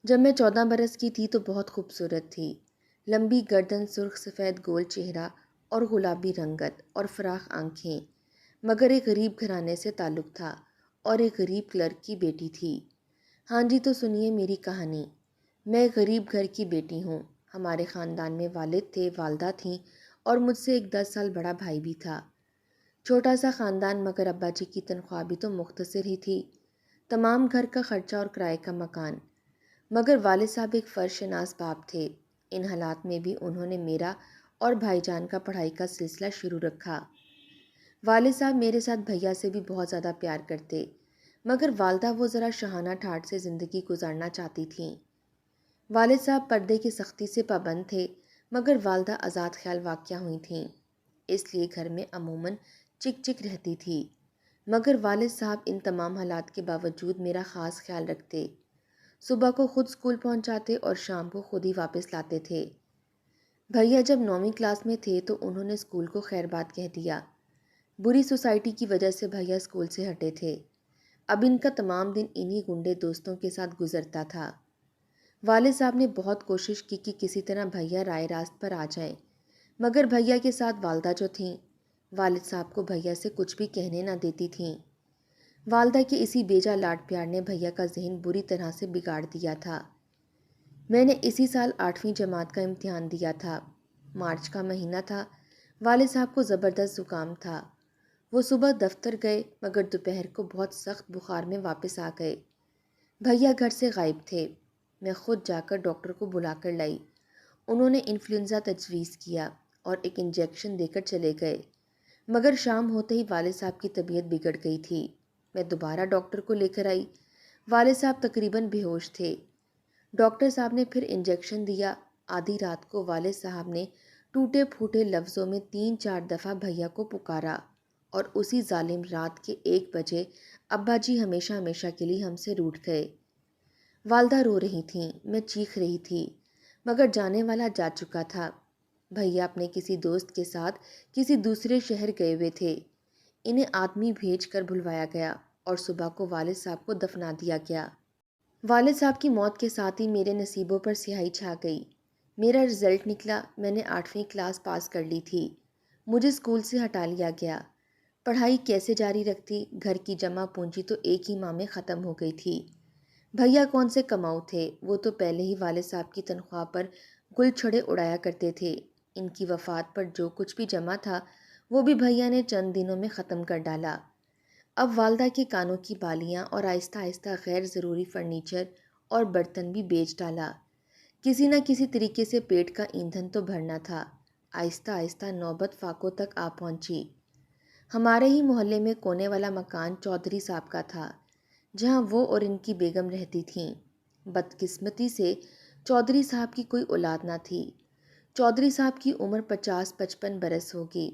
جب میں 14 برس کی تھی تو بہت خوبصورت تھی۔ لمبی گردن، سرخ سفید گول چہرہ اور گلابی رنگت اور فراخ آنکھیں، مگر ایک غریب گھرانے سے تعلق تھا اور ایک غریب کلرک کی بیٹی تھی۔ ہاں جی، تو سنیے میری کہانی۔ میں ایک غریب گھر کی بیٹی ہوں۔ ہمارے خاندان میں والد تھے، والدہ تھیں اور مجھ سے ایک 10 سال بڑا بھائی بھی تھا۔ چھوٹا سا خاندان، مگر ابا جی کی تنخواہ بھی تو مختصر ہی تھی۔ تمام گھر کا خرچہ اور کرائے کا مکان، مگر والد صاحب ایک فرض شناس باپ تھے۔ ان حالات میں بھی انہوں نے میرا اور بھائی جان کا پڑھائی کا سلسلہ شروع رکھا۔ والد صاحب میرے ساتھ بھیا سے بھی بہت زیادہ پیار کرتے، مگر والدہ وہ ذرا شاہانہ ٹھاٹھ سے زندگی گزارنا چاہتی تھیں۔ والد صاحب پردے کی سختی سے پابند تھے، مگر والدہ آزاد خیال واقع ہوئی تھیں، اس لیے گھر میں عموماً چک چک رہتی تھی۔ مگر والد صاحب ان تمام حالات کے باوجود میرا خاص خیال رکھتے۔ صبح کو خود اسکول پہنچاتے اور شام کو خود ہی واپس لاتے تھے۔ بھیا جب 9ویں کلاس میں تھے تو انہوں نے اسکول کو خیر بات کہہ دیا۔ بری سوسائٹی کی وجہ سے بھیا اسکول سے ہٹے تھے۔ اب ان کا تمام دن انہی گنڈے دوستوں کے ساتھ گزرتا تھا۔ والد صاحب نے بہت کوشش کی کہ کسی طرح بھیا رائے راست پر آ جائیں، مگر بھیا کے ساتھ والدہ جو تھیں، والد صاحب کو بھیا سے کچھ بھی کہنے نہ دیتی تھیں۔ والدہ کے اسی بیجا لاڈ پیار نے بھیا کا ذہن بری طرح سے بگاڑ دیا تھا۔ میں نے اسی سال 8ویں جماعت کا امتحان دیا تھا۔ مارچ کا مہینہ تھا۔ والد صاحب کو زبردست زکام تھا۔ وہ صبح دفتر گئے، مگر دوپہر کو بہت سخت بخار میں واپس آ گئے۔ بھیا گھر سے غائب تھے۔ میں خود جا کر ڈاکٹر کو بلا کر لائی۔ انہوں نے انفلوئنزا تجویز کیا اور ایک انجیکشن دے کر چلے گئے، مگر شام ہوتے ہی والد صاحب کی طبیعت بگڑ گئی تھی۔ میں دوبارہ ڈاکٹر کو لے کر آئی۔ والد صاحب تقریباً بے ہوش تھے۔ ڈاکٹر صاحب نے پھر انجیکشن دیا۔ آدھی رات کو والد صاحب نے ٹوٹے پھوٹے لفظوں میں 3 4 دفعہ بھیا کو پکارا، اور اسی ظالم رات کے 1 بجے ابا جی ہمیشہ ہمیشہ کے لیے ہم سے روٹھ گئے۔ والدہ رو رہی تھیں، میں چیخ رہی تھی، مگر جانے والا جا چکا تھا۔ بھیا اپنے کسی دوست کے ساتھ کسی دوسرے شہر گئے ہوئے تھے۔ انہیں آدمی بھیج کر بلوایا گیا اور صبح کو والد صاحب کو دفنا دیا گیا۔ والد صاحب کی موت کے ساتھ ہی میرے نصیبوں پر سیاہی چھا گئی۔ میرا رزلٹ نکلا، میں نے 8ویں کلاس پاس کر لی تھی۔ مجھے اسکول سے ہٹا لیا گیا۔ پڑھائی کیسے جاری رکھتی؟ گھر کی جمع پونجی تو ایک ہی ماہ میں ختم ہو گئی تھی۔ بھیا کون سے کماؤ تھے، وہ تو پہلے ہی والد صاحب کی تنخواہ پر گل چھڑے اڑایا کرتے تھے۔ ان کی وفات پر جو کچھ بھی جمع تھا وہ بھی بھیا نے چند دنوں میں ختم کر ڈالا۔ اب والدہ کے کانوں کی بالیاں اور آہستہ آہستہ غیر ضروری فرنیچر اور برتن بھی بیچ ڈالا۔ کسی نہ کسی طریقے سے پیٹ کا ایندھن تو بھرنا تھا۔ آہستہ آہستہ نوبت فاقوں تک آ پہنچی۔ ہمارے ہی محلے میں کونے والا مکان چودھری صاحب کا تھا، جہاں وہ اور ان کی بیگم رہتی تھیں۔ بدقسمتی سے چودھری صاحب کی کوئی اولاد نہ تھی۔ چودھری صاحب کی عمر 50 55 برس ہوگی۔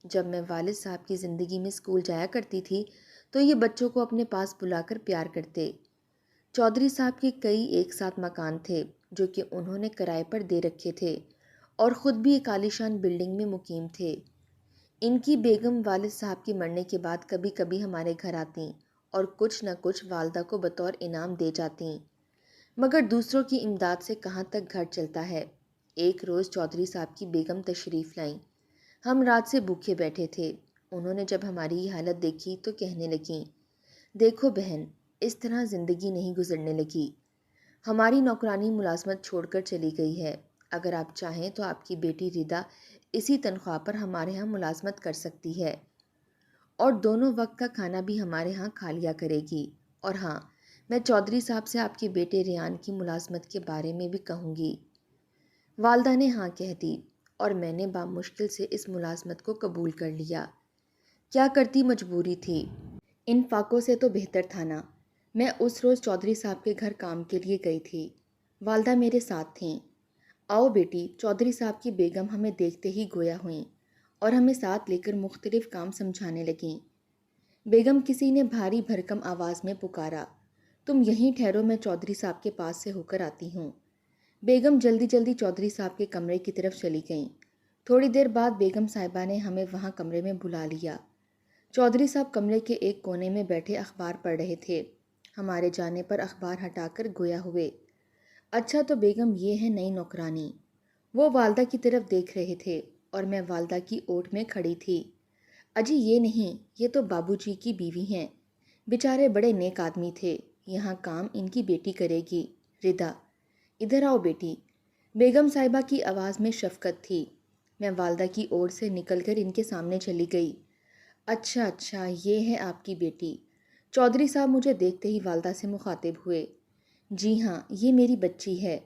جب میں والد صاحب کی زندگی میں اسکول جایا کرتی تھی تو یہ بچوں کو اپنے پاس بلا کر پیار کرتے۔ چودھری صاحب کے کئی ایک ساتھ مکان تھے جو کہ انہوں نے کرائے پر دے رکھے تھے، اور خود بھی ایک عالیشان بلڈنگ میں مقیم تھے۔ ان کی بیگم والد صاحب کے مرنے کے بعد کبھی کبھی ہمارے گھر آتیں اور کچھ نہ کچھ والدہ کو بطور انعام دے جاتیں، مگر دوسروں کی امداد سے کہاں تک گھر چلتا ہے۔ ایک روز چودھری صاحب کی بیگم تشریف لائیں۔ ہم رات سے بھوکے بیٹھے تھے۔ انہوں نے جب ہماری یہ حالت دیکھی تو کہنے لگیں، دیکھو بہن، اس طرح زندگی نہیں گزرنے لگی۔ ہماری نوکرانی ملازمت چھوڑ کر چلی گئی ہے۔ اگر آپ چاہیں تو آپ کی بیٹی ردا اسی تنخواہ پر ہمارے ہاں ملازمت کر سکتی ہے، اور دونوں وقت کا کھانا بھی ہمارے ہاں کھا لیا کرے گی۔ اور ہاں، میں چودھری صاحب سے آپ کے بیٹے ریان کی ملازمت کے بارے میں بھی کہوں گی۔ والدہ نے ہاں کہہ دی، اور میں نے بامشکل سے اس ملازمت کو قبول کر لیا۔ کیا کرتی، مجبوری تھی۔ ان فاقوں سے تو بہتر تھا نا۔ میں اس روز چودھری صاحب کے گھر کام کے لیے گئی تھی۔ والدہ میرے ساتھ تھیں۔ آؤ بیٹی، چودھری صاحب کی بیگم ہمیں دیکھتے ہی گویا ہوئیں اور ہمیں ساتھ لے کر مختلف کام سمجھانے لگیں۔ بیگم کسی نے بھاری بھرکم آواز میں پکارا، تم یہیں ٹھہرو، میں چودھری صاحب کے پاس سے ہو کر آتی ہوں۔ بیگم جلدی جلدی چودھری صاحب کے کمرے کی طرف چلی گئیں۔ تھوڑی دیر بعد بیگم صاحبہ نے ہمیں وہاں کمرے میں بلا لیا۔ چودھری صاحب کمرے کے ایک کونے میں بیٹھے اخبار پڑھ رہے تھے۔ ہمارے جانے پر اخبار ہٹا کر گویا ہوئے، اچھا تو بیگم یہ ہے نئی نوکرانی۔ وہ والدہ کی طرف دیکھ رہے تھے اور میں والدہ کی اوٹ میں کھڑی تھی۔ اجی یہ نہیں، یہ تو بابو جی کی بیوی ہیں، بیچارے بڑے نیک آدمی تھے، یہاں کام ان کی بیٹی کرے گی، ردا۔ ادھر آؤ بیٹی۔ بیگم صاحبہ کی آواز میں شفقت تھی۔ میں والدہ کی اوٹ سے نکل کر ان کے سامنے چلی گئی۔ اچھا اچھا، یہ ہے آپ کی بیٹی۔ چودھری صاحب مجھے دیکھتے ہی والدہ سے مخاطب ہوئے۔ جی ہاں، یہ میری بچی ہے،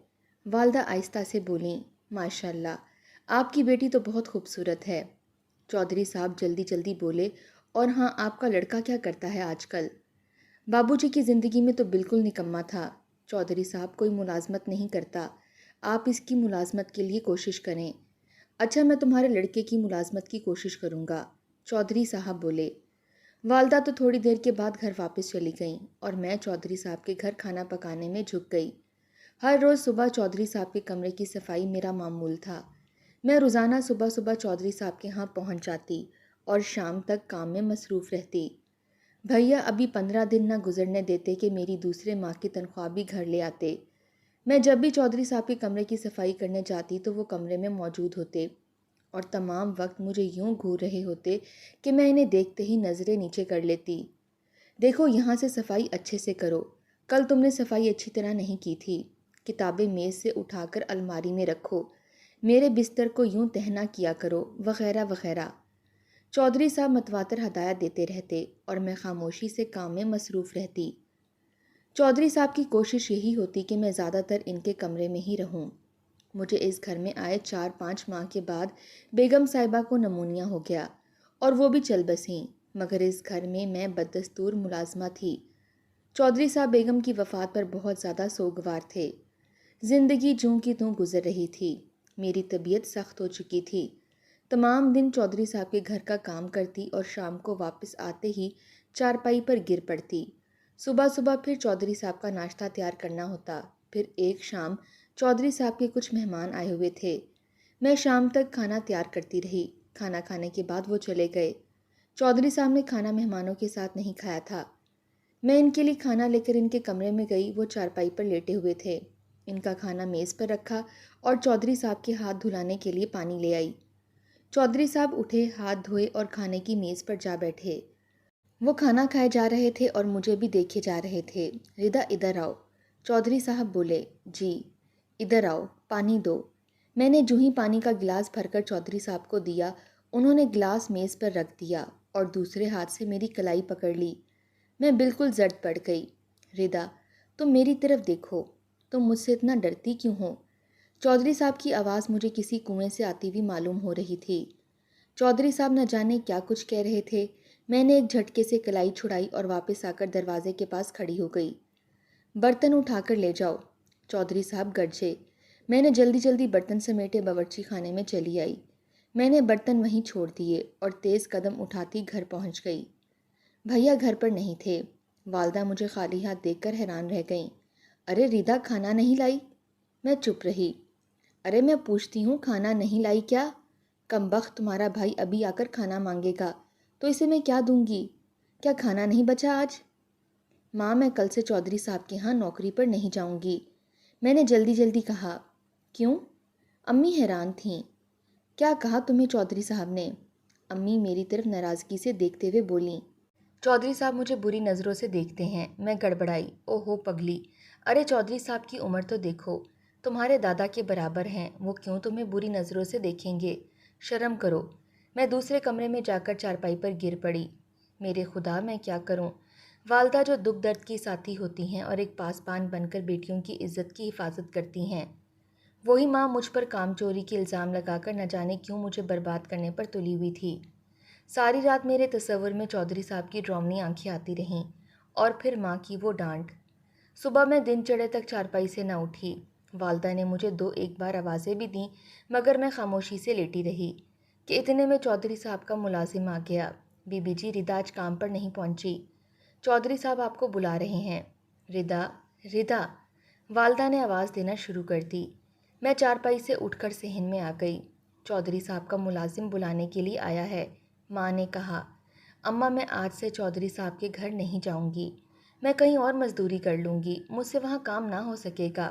والدہ آہستہ سے بولیں۔ ماشاء اللہ، آپ کی بیٹی تو بہت خوبصورت ہے۔ چودھری صاحب جلدی جلدی بولے، اور ہاں آپ کا لڑکا کیا کرتا ہے آج کل؟ بابو جی کی زندگی میں تو بالکل نکما تھا۔ چودھری صاحب کوئی ملازمت نہیں کرتا، آپ اس کی ملازمت کے لیے کوشش کریں۔ اچھا میں تمہارے لڑکے کی ملازمت کی کوشش کروں گا، چودھری صاحب بولے۔ والدہ تو تھوڑی دیر کے بعد گھر واپس چلی گئیں اور میں چودھری صاحب کے گھر کھانا پکانے میں جھک گئی۔ ہر روز صبح چودھری صاحب کے کمرے کی صفائی میرا معمول تھا۔ میں روزانہ صبح صبح چودھری صاحب کے ہاں پہنچ جاتی اور شام تک کام میں مصروف رہتی۔ بھیا ابھی 15 دن نہ گزرنے دیتے کہ میری دوسرے ماہ کی تنخواہ بھی گھر لے آتے۔ میں جب بھی چودھری صاحب کے کمرے کی صفائی کرنے جاتی تو وہ کمرے میں موجود ہوتے اور تمام وقت مجھے یوں گھور رہے ہوتے کہ میں انہیں دیکھتے ہی نظریں نیچے کر لیتی۔ دیکھو یہاں سے صفائی اچھے سے کرو، کل تم نے صفائی اچھی طرح نہیں کی تھی، کتابیں میز سے اٹھا کر الماری میں رکھو، میرے بستر کو یوں تہنا کیا کرو، وغیرہ وغیرہ۔ چودھری صاحب متواتر ہدایت دیتے رہتے اور میں خاموشی سے کام میں مصروف رہتی۔ چودھری صاحب کی کوشش یہی ہوتی کہ میں زیادہ تر ان کے کمرے میں ہی رہوں۔ مجھے اس گھر میں آئے 4-5 ماہ کے بعد بیگم صاحبہ کو نمونیا ہو گیا اور وہ بھی چل بسیں، مگر اس گھر میں بددستور ملازمہ تھی۔ چودھری صاحب بیگم کی وفات پر بہت زیادہ سوگوار تھے۔ زندگی جوں کی توں گزر رہی تھی، میری طبیعت سخت ہو چکی تھی۔ تمام دن چودھری صاحب کے گھر کا کام کرتی اور شام کو واپس آتے ہی چارپائی پر گر پڑتی۔ صبح صبح پھر چودھری صاحب کا ناشتہ تیار کرنا ہوتا۔ پھر ایک شام چودھری صاحب کے کچھ مہمان آئے ہوئے تھے، میں شام تک کھانا تیار کرتی رہی۔ کھانا کھانے کے بعد وہ چلے گئے۔ چودھری صاحب نے کھانا مہمانوں کے ساتھ نہیں کھایا تھا۔ میں ان کے لیے کھانا لے کر ان کے کمرے میں گئی، وہ چارپائی پر لیٹے ہوئے تھے۔ ان کا کھانا میز پر رکھا اور چودھری صاحب کے ہاتھ دھلانے کے لیے پانی لے آئی۔ چودھری صاحب اٹھے، ہاتھ دھوئے اور کھانے کی میز پر جا بیٹھے۔ وہ کھانا کھائے جا رہے تھے اور مجھے بھی دیکھے جا رہے تھے۔ ردا ادھر آؤ، چودھری صاحب بولے۔ جی۔ ادھر آؤ، پانی دو۔ میں نے جوں ہی پانی کا گلاس بھر کر چودھری صاحب کو دیا، انہوں نے گلاس میز پر رکھ دیا اور دوسرے ہاتھ سے میری کلائی پکڑ لی۔ میں بالکل زرد پڑ گئی۔ ردا، تم میری طرف دیکھو، تم مجھ سے اتنا ڈرتی کیوں ہو؟ چودھری صاحب کی آواز مجھے کسی کنویں سے آتی ہوئی معلوم ہو رہی تھی۔ چودھری صاحب نہ جانے کیا کچھ کہہ رہے تھے۔ میں نے ایک جھٹکے سے کلائی چھڑائی اور واپس آ کر دروازے کے پاس کھڑی ہو گئی۔ برتن اٹھا کر لے جاؤ، چودھری صاحب گرجے۔ میں نے جلدی جلدی برتن سمیٹے باورچی خانے میں چلی آئی۔ میں نے برتن وہیں چھوڑ دیے اور تیز قدم اٹھاتی گھر پہنچ گئی۔ بھیا گھر پر نہیں تھے۔ والدہ مجھے خالی ہاتھ دیکھ کر حیران رہ گئیں۔ ارے ردا کھانا نہیں لائی؟ میں چپ رہی۔ ارے میں پوچھتی ہوں کھانا نہیں لائی کیا؟ کمبخت تمہارا بھائی ابھی آ کر کھانا مانگے گا تو اسے میں کیا دوں گی؟ کیا کھانا نہیں بچا آج؟ ماں میں کل سے چودھری صاحب کے ہاں نوکری پر نہیں جاؤں گی، میں نے جلدی جلدی کہا۔ کیوں؟ امی حیران تھیں۔ کیا کہا تمہیں چودھری صاحب نے؟ امی میری طرف ناراضگی سے دیکھتے ہوئے بولیں۔ چودھری صاحب مجھے بری نظروں سے دیکھتے ہیں، میں گڑبڑائی۔ او ہو پگلی، ارے چودھری صاحب کی عمر تو دیکھو، تمہارے دادا کے برابر ہیں، وہ کیوں تمہیں بری نظروں سے دیکھیں گے؟ شرم کرو۔ میں دوسرے کمرے میں جا کر چارپائی پر گر پڑی۔ میرے خدا میں کیا کروں؟ والدہ جو دکھ درد کی ساتھی ہوتی ہیں اور ایک پاسبان بن کر بیٹیوں کی عزت کی حفاظت کرتی ہیں، وہی ماں مجھ پر کام چوری کے الزام لگا کر نہ جانے کیوں مجھے برباد کرنے پر تلی ہوئی تھی۔ ساری رات میرے تصور میں چودھری صاحب کی ڈراؤنی آنکھیں آتی رہیں اور پھر ماں کی وہ ڈانٹ۔ صبح میں دن چڑھے تک چارپائی سے نہ اٹھی۔ والدہ نے مجھے 2-1 بار آوازیں بھی دیں مگر میں خاموشی سے لیٹی رہی کہ اتنے میں چودھری صاحب کا ملازم آ گیا۔ بی بی جی ردا آج کام پر نہیں پہنچی، چودھری صاحب آپ کو بلا رہے ہیں۔ ردا، ردا، والدہ نے آواز دینا شروع کر دی۔ میں چارپائی سے اٹھ کر صحن میں آ گئی۔ چودھری صاحب کا ملازم بلانے کے لیے آیا ہے، ماں نے کہا۔ اماں میں آج سے چودھری صاحب کے گھر نہیں جاؤں گی، میں کہیں اور مزدوری کر لوں گی، مجھ سے وہاں کام نہ ہو سکے گا۔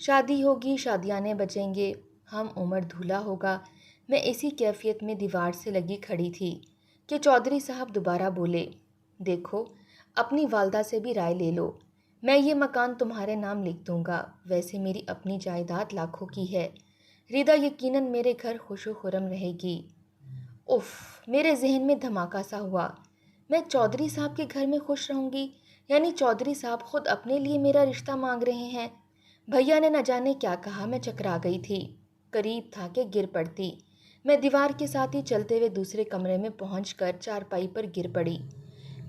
شادی ہوگی، شادیانے بچیں گے، ہم عمر دھولا ہوگا۔ میں اسی کیفیت میں دیوار سے لگی کھڑی تھی کہ چودھری صاحب دوبارہ بولے، دیکھو اپنی والدہ سے بھی رائے لے لو، میں یہ مکان تمہارے نام لکھ دوں گا، ویسے میری اپنی جائیداد لاکھوں کی ہے، ردا یقیناً میرے گھر خوش و خرم رہے گی۔ اف، میرے ذہن میں دھماکہ سا ہوا، میں چودھری صاحب کے گھر میں خوش رہوں گی؟ یعنی چودھری صاحب خود اپنے لیے میرا رشتہ مانگ رہے ہیں؟ بھیا نے نہ جانے کیا کہا، میں چکرا گئی تھی، قریب تھا کہ گر پڑتی۔ میں دیوار کے ساتھ ہی چلتے ہوئے دوسرے کمرے میں پہنچ کر چارپائی پر گر پڑی۔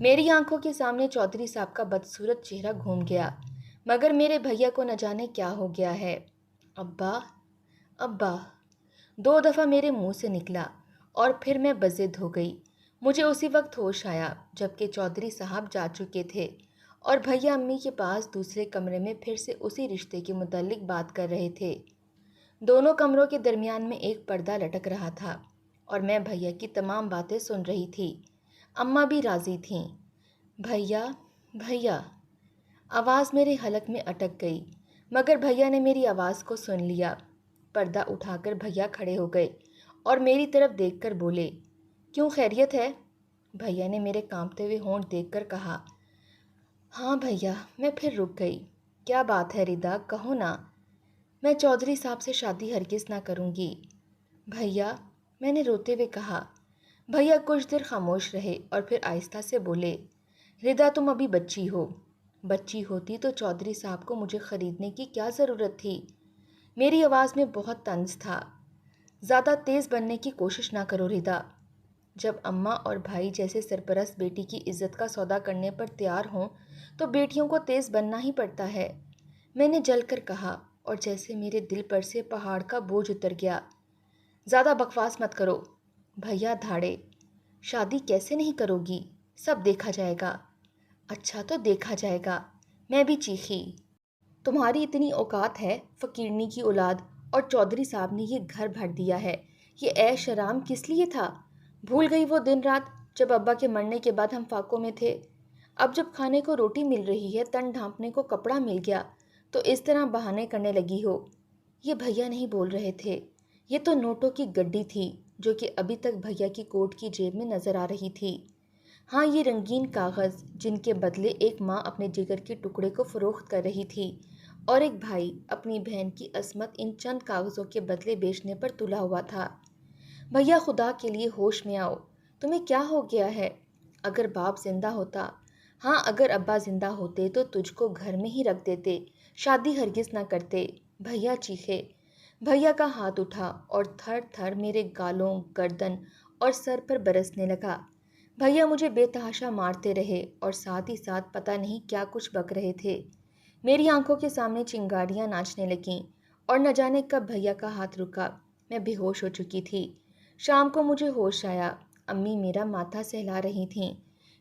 میری آنکھوں کے سامنے چودھری صاحب کا بدصورت چہرہ گھوم گیا، مگر میرے بھیا کو نہ جانے کیا ہو گیا ہے۔ ابا، ابا، 2 دفعہ میرے منہ سے نکلا اور پھر میں بضد ہو گئی۔ مجھے اسی وقت ہوش آیا جبکہ چودھری صاحب جا چکے تھے اور بھیا امی کے پاس دوسرے کمرے میں پھر سے اسی رشتے کے متعلق بات کر رہے تھے۔ دونوں کمروں کے درمیان میں ایک پردہ لٹک رہا تھا اور میں بھیا کی تمام باتیں سن رہی تھی۔ اماں بھی راضی تھیں۔ بھیا، بھیا، آواز میرے حلق میں اٹک گئی، مگر بھیا نے میری آواز کو سن لیا۔ پردہ اٹھا کر بھیا کھڑے ہو گئے اور میری طرف دیکھ کر بولے، کیوں، خیریت ہے؟ بھیا نے میرے کانپتے ہوئے ہونٹ دیکھ کر کہا، ہاں بھیا۔ میں پھر رک گئی۔ کیا بات ہے ردا، کہو نا۔ میں چودھری صاحب سے شادی ہرگز نہ کروں گی۔ بھیا، میں نے روتے ہوئے کہا۔ بھیا کچھ دیر خاموش رہے اور پھر آہستہ سے بولے، ردا تم ابھی بچی ہو، بچی ہوتی تو چودھری صاحب کو مجھے خریدنے کی کیا ضرورت تھی؟ میری آواز میں بہت طنز تھا۔ زیادہ تیز بننے کی کوشش نہ کرو ردا، جب اماں اور بھائی جیسے سرپرست بیٹی کی عزت کا سودا کرنے پر تیار ہوں تو بیٹیوں کو تیز بننا ہی پڑتا ہے، میں نے جل کر کہا، اور جیسے میرے دل پر سے پہاڑ کا بوجھ اتر گیا۔ زیادہ بکواس مت کرو، بھیا دھاڑے۔ شادی کیسے نہیں کرو گی؟ سب دیکھا جائے گا۔ اچھا تو دیکھا جائے گا، میں بھی چیخی۔ تمہاری اتنی اوقات ہے، فقیرنی کی اولاد، اور چودھری صاحب نے یہ گھر بھر دیا ہے، یہ عیش آرام کس لیے تھا؟ بھول گئی وہ دن رات جب ابا کے مرنے کے بعد ہم فاقوں میں تھے؟ اب جب کھانے کو روٹی مل رہی ہے، تن ڈھانپنے کو کپڑا مل گیا، تو اس طرح بہانے کرنے لگی ہو؟ یہ بھیا نہیں بول رہے تھے، یہ تو نوٹوں کی گڈی تھی جو کہ ابھی تک بھیا کی کوٹ کی جیب میں نظر آ رہی تھی۔ ہاں، یہ رنگین کاغذ جن کے بدلے ایک ماں اپنے جگر کے ٹکڑے کو فروخت کر رہی تھی اور ایک بھائی اپنی بہن کی عصمت ان چند کاغذوں کے بدلے بیچنے پر تلا ہوا تھا۔ بھیا خدا کے لیے ہوش میں آؤ، تمہیں کیا ہو گیا ہے؟ اگر باپ زندہ ہوتا، ہاں اگر ابا زندہ ہوتے تو تجھ کو گھر میں ہی رکھ دیتے، شادی ہرگز نہ کرتے۔ بھیا چیخے۔ بھیا کا ہاتھ اٹھا اور تھر تھر میرے گالوں، گردن اور سر پر برسنے لگا۔ بھیا مجھے بے تحاشا مارتے رہے اور ساتھ ہی ساتھ پتہ نہیں کیا کچھ بک رہے تھے۔ میری آنکھوں کے سامنے چنگاریاں ناچنے لگیں اور نہ جانے کب بھیا کا ہاتھ رکا، میں بے ہوش ہو چکی تھی۔ شام کو مجھے ہوش آیا، امی میرا ماتھا سہلا رہی تھیں۔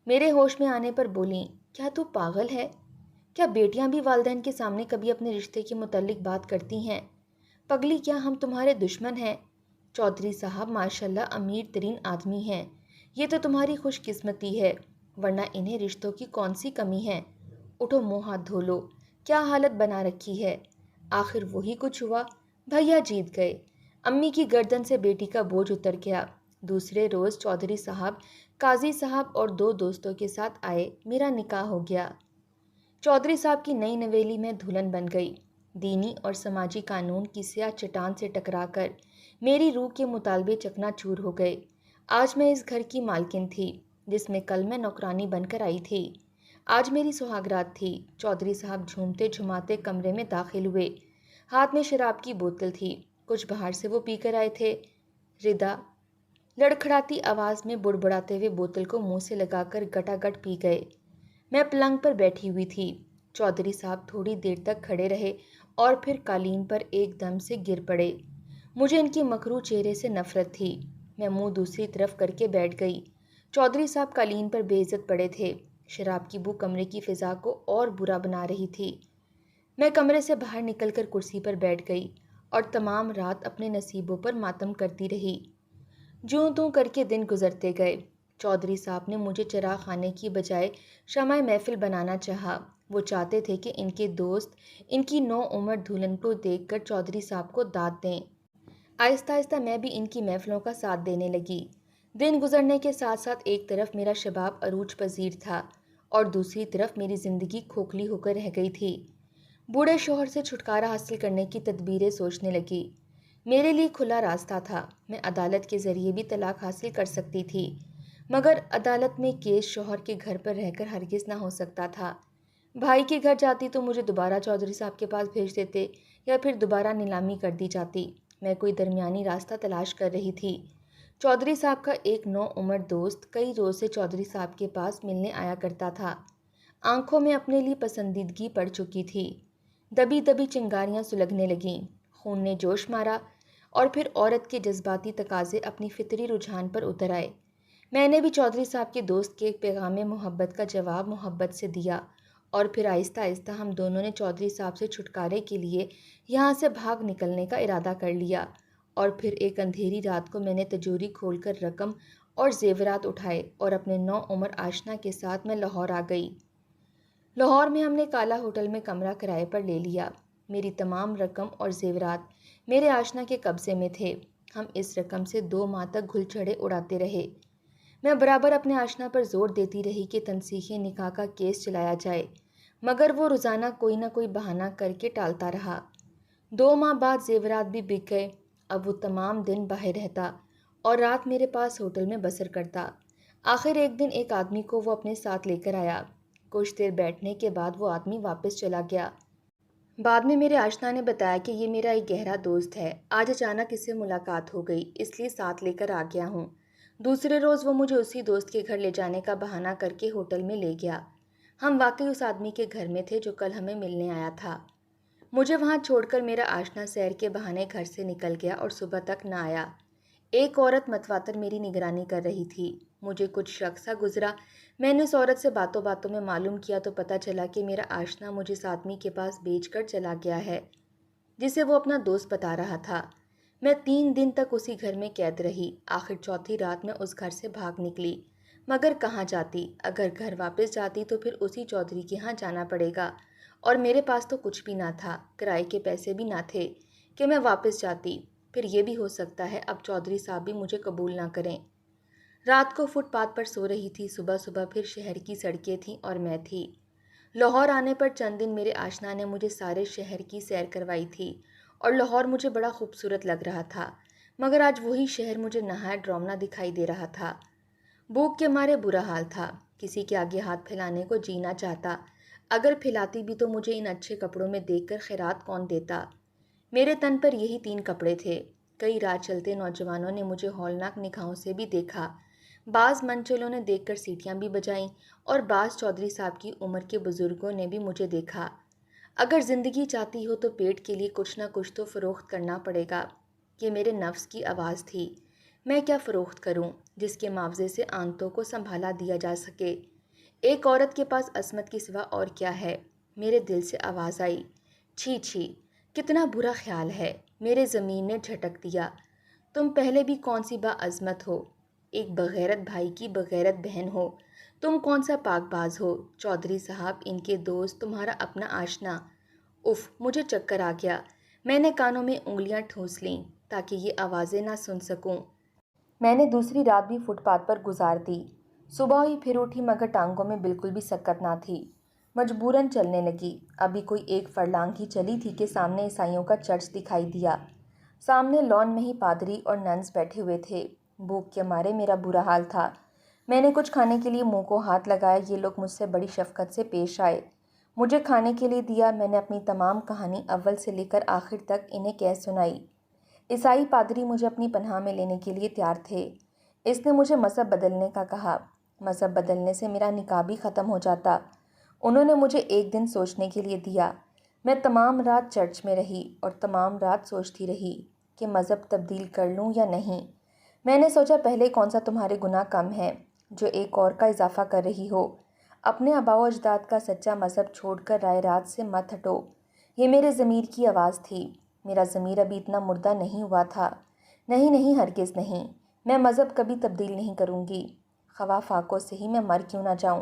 میرے ہوش میں آنے پر بولیں، کیا تو پاگل ہے؟ کیا بیٹیاں بھی والدین کے سامنے کبھی اپنے رشتے کے متعلق بات کرتی ہیں؟ پگلی، کیا ہم تمہارے دشمن ہیں؟ چودھری صاحب ماشاءاللہ امیر ترین آدمی ہیں، یہ تو تمہاری خوش قسمتی ہے، ورنہ انہیں رشتوں کی کون سی کمی ہے؟ اٹھو، منہ ہاتھ دھو لو، کیا حالت بنا رکھی ہے؟ آخر وہی کچھ ہوا، بھیا جیت گئے۔ امی کی گردن سے بیٹی کا بوجھ اتر گیا۔ دوسرے روز چودھری صاحب، قاضی صاحب اور 2 دوستوں کے ساتھ آئے، میرا نکاح ہو گیا۔ چودھری صاحب کی نئی نویلی میں دلہن بن گئی۔ دینی اور سماجی قانون کی سیاہ چٹان سے ٹکرا کر میری روح کے مطالبے چکنا چور ہو گئے۔ آج میں اس گھر کی مالکن تھی جس میں کل میں نوکرانی بن کر آئی تھی۔ آج میری سہاگرات تھی۔ چودھری صاحب جھومتے جھماتے کمرے میں داخل ہوئے۔ ہاتھ میں شراب کی بوتل تھی، کچھ باہر سے وہ پی کر آئے تھے۔ ردا، لڑکھڑاتی آواز میں بڑبڑاتے ہوئے بوتل کو منہ سے لگا کر گٹا گٹ پی گئے۔ میں پلنگ پر بیٹھی ہوئی تھی۔ چودھری صاحب تھوڑی دیر تک کھڑے رہے اور پھر قالین پر ایک دم سے گر پڑے۔ مجھے ان کے مکروہ چہرے سے نفرت تھی۔ میں منہ دوسری طرف کر کے بیٹھ گئی۔ چودھری صاحب قالین پر بے عزت پڑے تھے۔ شراب کی بو کمرے کی فضا کو اور برا بنا رہی تھی۔ میں کمرے سے باہر نکل کر کرسی پر بیٹھ گئی اور تمام رات اپنے نصیبوں پر ماتم کرتی رہی۔ جوں توں کر کے دن گزرتے گئے۔ چودھری صاحب نے مجھے چراغ خانے کی بجائے شمع محفل بنانا چاہا۔ وہ چاہتے تھے کہ ان کے دوست ان کی نو عمر دلہن کو دیکھ کر چودھری صاحب کو داد دیں۔ آہستہ آہستہ میں بھی ان کی محفلوں کا ساتھ دینے لگی۔ دن گزرنے کے ساتھ ساتھ ایک طرف میرا شباب عروج پذیر تھا اور دوسری طرف میری زندگی کھوکھلی ہو کر رہ گئی تھی۔ بوڑھے شوہر سے چھٹکارا حاصل کرنے کی تدبیریں سوچنے لگی۔ میرے لیے کھلا راستہ تھا، میں عدالت کے ذریعے بھی طلاق حاصل کر سکتی تھی، مگر عدالت میں کیس شوہر کے گھر پر رہ کر ہرگز نہ ہو سکتا تھا۔ بھائی کے گھر جاتی تو مجھے دوبارہ چودھری صاحب کے پاس بھیج دیتے یا پھر دوبارہ نیلامی کر دی جاتی۔ میں کوئی درمیانی راستہ تلاش کر رہی تھی۔ چودھری صاحب کا ایک نو عمر دوست کئی روز سے چودھری صاحب کے پاس ملنے آیا کرتا تھا۔ آنکھوں میں اپنے لیے پسندیدگی پڑ چکی تھی۔ دبی دبی چنگاریاں سلگنے لگیں، خون نے جوش مارا اور پھر عورت کے جذباتی تقاضے اپنی فطری رجحان پر اتر آئے۔ میں نے بھی چودھری صاحب کے دوست کے پیغام محبت کا جواب محبت سے دیا اور پھر آہستہ آہستہ ہم دونوں نے چودھری صاحب سے چھٹکارے کے لیے یہاں سے بھاگ نکلنے کا ارادہ کر لیا۔ اور پھر ایک اندھیری رات کو میں نے تجوری کھول کر رقم اور زیورات اٹھائے اور اپنے نو عمر آشنا کے ساتھ میں لاہور آ گئی۔ لاہور میں ہم نے کالا ہوٹل میں کمرہ کرائے پر لے لیا۔ میری تمام رقم اور زیورات میرے آشنا کے قبضے میں تھے۔ ہم اس رقم سے 2 ماہ تک گھل چھڑے اڑاتے رہے۔ میں برابر اپنے آشنا پر زور دیتی رہی کہ تنسیخ نکاح کا کیس چلایا جائے، مگر وہ روزانہ کوئی نہ کوئی بہانہ کر کے ٹالتا رہا۔ 2 ماہ بعد زیورات بھی بک گئے۔ اب وہ تمام دن باہر رہتا اور رات میرے پاس ہوٹل میں بسر کرتا۔ آخر ایک دن ایک آدمی کو وہ اپنے ساتھ لے کر آیا۔ کچھ دیر بیٹھنے کے بعد وہ آدمی واپس چلا گیا۔ بعد میں میرے آشنا نے بتایا کہ یہ میرا ایک گہرا دوست ہے، آج اچانک اس سے ملاقات ہو گئی، اس لیے ساتھ لے کر آ گیا ہوں۔ دوسرے روز وہ مجھے اسی دوست کے گھر لے جانے کا بہانہ کر کے ہوٹل میں لے گیا۔ ہم واقعی اس آدمی کے گھر میں تھے جو کل ہمیں ملنے آیا تھا۔ مجھے وہاں چھوڑ کر میرا آشنا سیر کے بہانے گھر سے نکل گیا اور صبح تک نہ آیا۔ ایک عورت متواتر میری نگرانی کر رہی تھی۔ مجھے کچھ شک سا گزرا۔ میں نے اس عورت سے باتوں باتوں میں معلوم کیا تو پتہ چلا کہ میرا آشنا مجھے اس آدمی کے پاس بیچ کر چلا گیا ہے جسے وہ اپنا دوست بتا رہا تھا۔ میں 3 دن تک اسی گھر میں قید رہی۔ آخر چوتھی رات میں اس گھر سے بھاگ نکلی، مگر کہاں جاتی؟ اگر گھر واپس جاتی تو پھر اسی چودھری کے ہاں جانا پڑے گا اور میرے پاس تو کچھ بھی نہ تھا، کرائے کے پیسے بھی نہ تھے کہ میں واپس جاتی۔ پھر یہ بھی ہو سکتا ہے اب چودھری صاحب بھی مجھے قبول نہ کریں۔ رات کو فٹ پاتھ پر سو رہی تھی، صبح صبح پھر شہر کی سڑکیں تھیں اور میں تھی۔ لاہور آنے پر چند دن میرے آشنا نے مجھے سارے شہر کی سیر کروائی تھی اور لاہور مجھے بڑا خوبصورت لگ رہا تھا، مگر آج وہی شہر مجھے نہایت ڈراؤنا دکھائی دے رہا تھا۔ بھوک کے مارے برا حال تھا، کسی کے آگے ہاتھ پھیلانے کو جی نہ چاہتا۔ اگر پھیلاتی بھی تو مجھے ان اچھے کپڑوں میں دیکھ کر خیرات کون دیتا؟ میرے تن پر یہی 3 کپڑے تھے۔ کئی راہ چلتے نوجوانوں نے مجھے ہولناک نگاہوں سے بھی دیکھا، بعض منچلوں نے دیکھ کر سیٹیاں بھی بجائیں اور بعض چودھری صاحب کی عمر کے بزرگوں نے بھی مجھے دیکھا۔ اگر زندگی چاہتی ہو تو پیٹ کے لیے کچھ نہ کچھ تو فروخت کرنا پڑے گا۔ یہ میرے نفس کی آواز تھی۔ میں کیا فروخت کروں جس کے معاوضے سے آنتوں کو سنبھالا دیا جا سکے؟ ایک عورت کے پاس عصمت کے سوا اور کیا ہے؟ میرے دل سے آواز آئی، چھی چھی، کتنا برا خیال ہے۔ میرے ضمیر نے جھٹک دیا، تم پہلے بھی کون سی باعظمت ہو، ایک بغیرت بھائی کی بغیرت بہن ہو۔ تم کون سا پاک باز ہو، چودھری صاحب، ان کے دوست، تمہارا اپنا آشنا۔ اف، مجھے چکر آ گیا۔ میں نے کانوں میں انگلیاں ٹھونس لیں تاکہ یہ آوازیں نہ سن سکوں۔ میں نے دوسری رات بھی فٹ پاتھ پر گزار دی۔ صبح ہی پھر اٹھی مگر ٹانگوں میں بالکل بھی سکت نہ تھی۔ مجبوراً چلنے لگی۔ ابھی کوئی 1 فرلانگ ہی چلی تھی کہ سامنے عیسائیوں کا چرچ دکھائی دیا۔ سامنے لان میں ہی پادری اور ننس بیٹھے ہوئے تھے۔ بھوک کے مارے میرا برا حال تھا۔ میں نے کچھ کھانے کے لیے منہ کو ہاتھ لگایا، یہ لوگ مجھ سے بڑی شفقت سے پیش آئے، مجھے کھانے کے لیے دیا۔ میں نے اپنی تمام کہانی اول سے لے کر آخر تک انہیں کہہ سنائی۔ عیسائی پادری مجھے اپنی پناہ میں لینے کے لیے تیار تھے۔ اس نے مجھے مذہب بدلنے کا کہا۔ مذہب بدلنے سے میرا نکاح بھی ختم ہو جاتا۔ انہوں نے مجھے 1 دن سوچنے کے لیے دیا۔ میں تمام رات چرچ میں رہی اور تمام رات سوچتی رہی کہ مذہب تبدیل کر لوں یا نہیں۔ میں نے سوچا پہلے کون سا تمہارے گناہ کم ہے جو ایک اور کا اضافہ کر رہی ہو۔ اپنے آباء و اجداد کا سچا مذہب چھوڑ کر رائے رات سے مت ہٹو۔ یہ میرے ضمیر کی آواز تھی۔ میرا ضمیر ابھی اتنا مردہ نہیں ہوا تھا۔ نہیں نہیں، ہرگز نہیں، میں مذہب کبھی تبدیل نہیں کروں گی، خواہ فاقوں سے ہی میں مر کیوں نہ جاؤں۔